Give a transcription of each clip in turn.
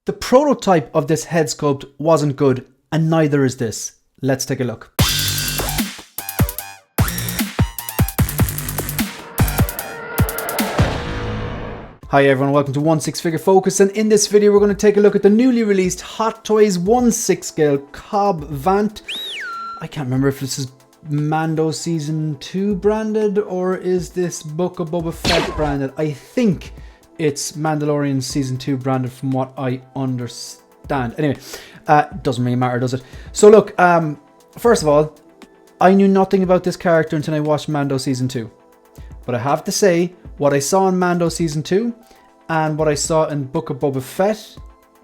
The prototype of this head sculpt wasn't good, and neither is this. Let's take a look. Hi everyone, welcome to 1/6 Figure Focus, and in this video we're going to take a look at the newly released HotToys 1/6 scale Cobb Vanth. I can't remember if this is Mando Season 2 branded or is this Book of Boba Fett branded. I think it's Mandalorian Season 2 branded from what I understand. Anyway, doesn't really matter, does it? So look, first of all, I knew nothing about this character until I watched Mando Season 2. But I have to say, what I saw in Mando Season 2 and what I saw in Book of Boba Fett,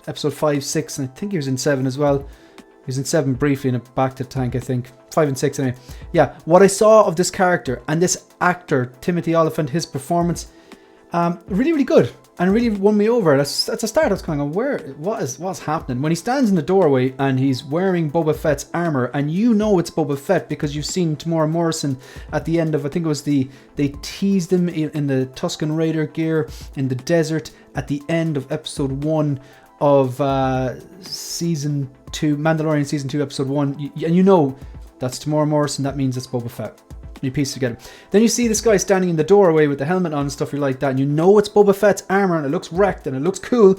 Episode 5, 6, and I think he was in 7 as well. He was in 7 briefly in a back to tank, I think. 5 and 6 anyway. Yeah, what I saw of this character and this actor, Timothy Olyphant, his performance, really, really good. And really won me over. That's a start. I was kind of going, what's happening? When he stands in the doorway and he's wearing Boba Fett's armor, and you know it's Boba Fett because you've seen Tamora Morrison at the end of, I think it was they teased him in the Tusken Raider gear in the desert at the end of episode 1 of season 2, Mandalorian season 2 episode 1, and you know that's Tamora Morrison. That means it's Boba Fett. You piece together. Then you see this guy standing in the doorway with the helmet on and stuff like that, and you know it's Boba Fett's armor and it looks wrecked and it looks cool,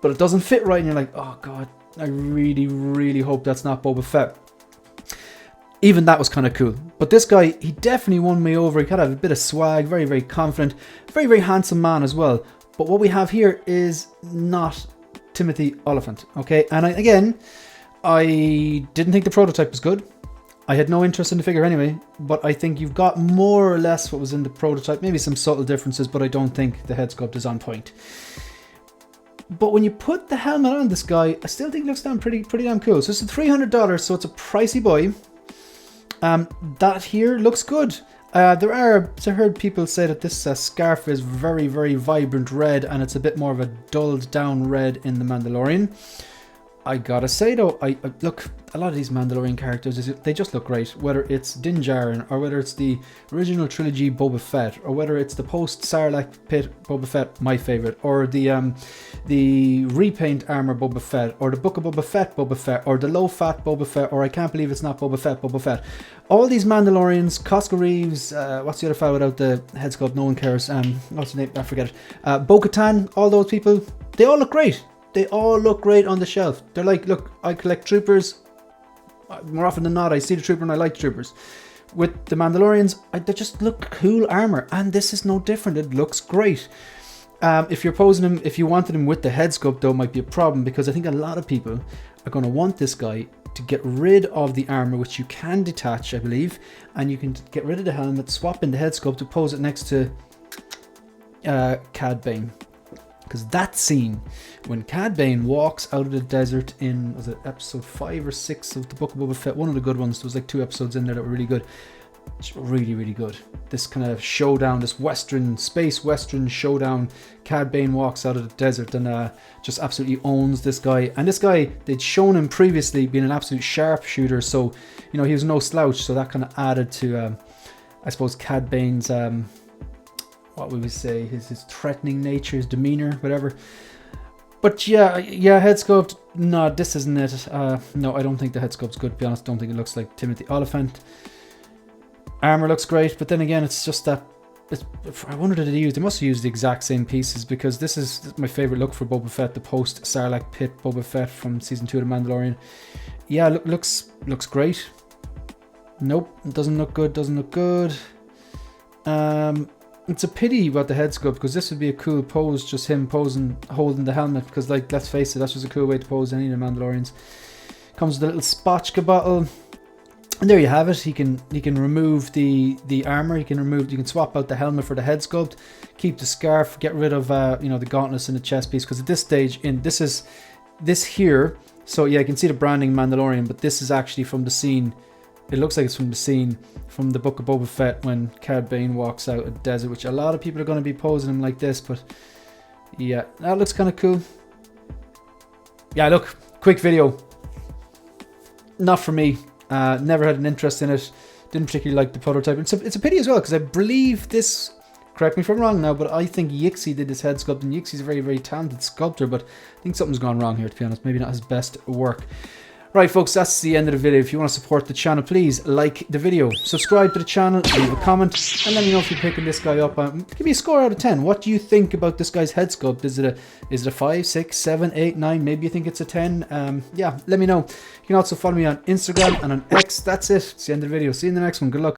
but it doesn't fit right, and you're like, oh god, I really, really hope that's not Boba Fett. Even that was kind of cool. But this guy, he definitely won me over. He kind of had a bit of swag, very, very confident, very, very handsome man as well. But what we have here is not Timothy Olyphant, okay? And I didn't think the prototype was good. I had no interest in the figure anyway, but I think you've got more or less what was in the prototype. Maybe some subtle differences, but I don't think the head sculpt is on point. But when you put the helmet on this guy, I still think it looks pretty damn cool. So it's $300, so it's a pricey boy. That here looks good. I heard people say that this scarf is very, very vibrant red, and it's a bit more of a dulled down red in the Mandalorian. I gotta say though, I look, a lot of these Mandalorian characters, they just look great. Whether it's Din Djarin, or whether it's the original trilogy Boba Fett, or whether it's the post-Sarlacc pit Boba Fett, my favourite, or the repaint armor Boba Fett, or the Book of Boba Fett, or the low-fat Boba Fett, or I can't believe it's not Boba Fett. All these Mandalorians, Cosca Reeves, what's the other fella without the head sculpt, no one cares, what's his name, I forget it, Bo-Katan, all those people, they all look great. They all look great on the shelf. They're like, look, I collect troopers. More often than not, I see the trooper and I like troopers. With the Mandalorians, they just look cool armor. And this is no different. It looks great. If you're posing him, if you wanted him with the head sculpt, though, it might be a problem. Because I think a lot of people are going to want this guy to get rid of the armor, which you can detach, I believe. And you can get rid of the helmet, swap in the head sculpt to pose it next to Cad Bane. Because that scene, when Cad Bane walks out of the desert in, was it episode 5 or 6 of the Book of Boba Fett, one of the good ones, there was like 2 episodes in there that were really good. It's really, really good. This kind of showdown, this space western showdown, Cad Bane walks out of the desert and just absolutely owns this guy. And this guy, they'd shown him previously being an absolute sharpshooter, so, you know, he was no slouch, so that kind of added to, I suppose, Cad Bane's, what would we say, his threatening nature, his demeanor, whatever. But yeah, head sculpt, no, this isn't it. No, I don't think the head sculpt's good, to be honest. Don't think it looks like Timothy Olyphant. Armor looks great, but then again, it's just that, I wonder did they must have used the exact same pieces, because this is my favourite look for Boba Fett, the post-Sarlacc pit Boba Fett from Season 2 of The Mandalorian. Yeah, looks great. Nope, it doesn't look good. It's a pity about the head sculpt, because this would be a cool pose, just him posing, holding the helmet, because, like, let's face it, that's just a cool way to pose any of the Mandalorians. Comes with a little spotchka bottle, and there you have it. He can remove the armor, you can swap out the helmet for the head sculpt, keep the scarf, get rid of the gauntlets and the chest piece, because at this stage, this here, so yeah, you can see the branding Mandalorian, but this is actually from the scene. It looks like it's from the scene from the Book of Boba Fett when Cad Bane walks out of the desert, which a lot of people are going to be posing him like this, but yeah, that looks kind of cool. Yeah, look, quick video. Not for me. Never had an interest in it. Didn't particularly like the prototype. It's a pity as well, because I believe this correct me if I'm wrong now, but I think Yixi did this head sculpt, and Yixi's a very, very talented sculptor, but I think something's gone wrong here, to be honest. Maybe not his best work. Right, folks, that's the end of the video. If you want to support the channel, please like the video, subscribe to the channel, leave a comment, and let me know if you're picking this guy up. Give me a score out of 10. What do you think about this guy's head sculpt? Is it a 5, 6, 7, 8, 9? Maybe you think it's a 10. Yeah, let me know. You can also follow me on Instagram and on X. That's it. It's the end of the video. See you in the next one. Good luck.